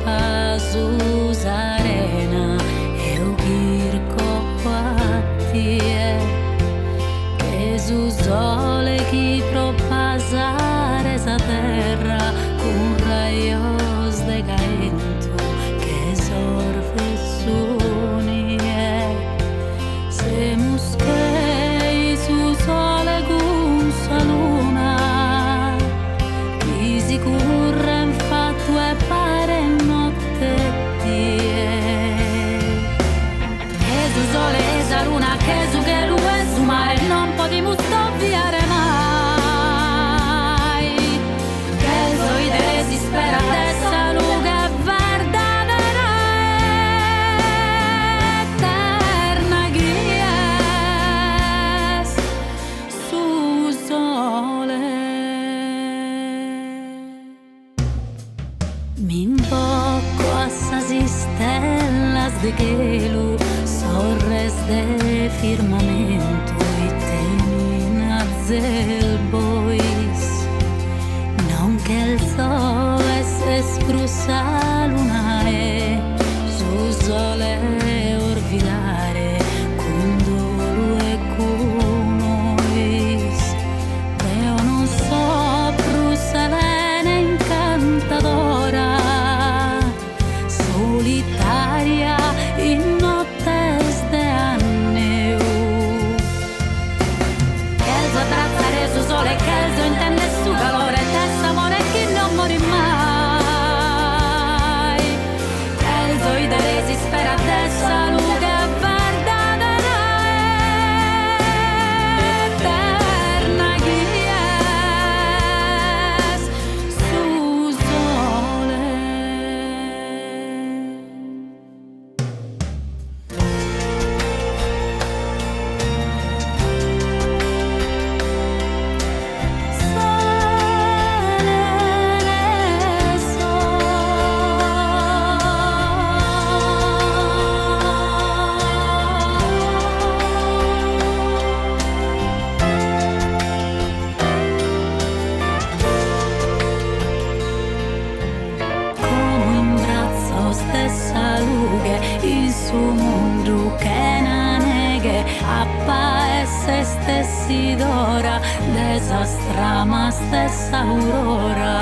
pasus arena e o kirko quattie che su sole chi pro pasare sa terra con raios de caento che sorfe sunie se muschei su sole con sa luna di sicuro infatti è pare notte die e su sole e sa luna che su che lu è su mare non potremo stoppiare mai che soi si spera adesso luga verdadera eterna guies su sole mi invoco a sas stellas de gelo sorres de firmamento e terminas el bois non che il sole se sprussa luna e su sole orvidare con dolo e con nois io non so brusalene incantadora solitaria in nottes de anneu che so abbracciare su sole che so intende su calore testa amore che non morì mai che so idee si spera adesso luga verdadera eterna guies su sole. Come in braccio stessa lughe il suo mondo che non neghe appaesse stessi d'ora desastra ma stessa aurora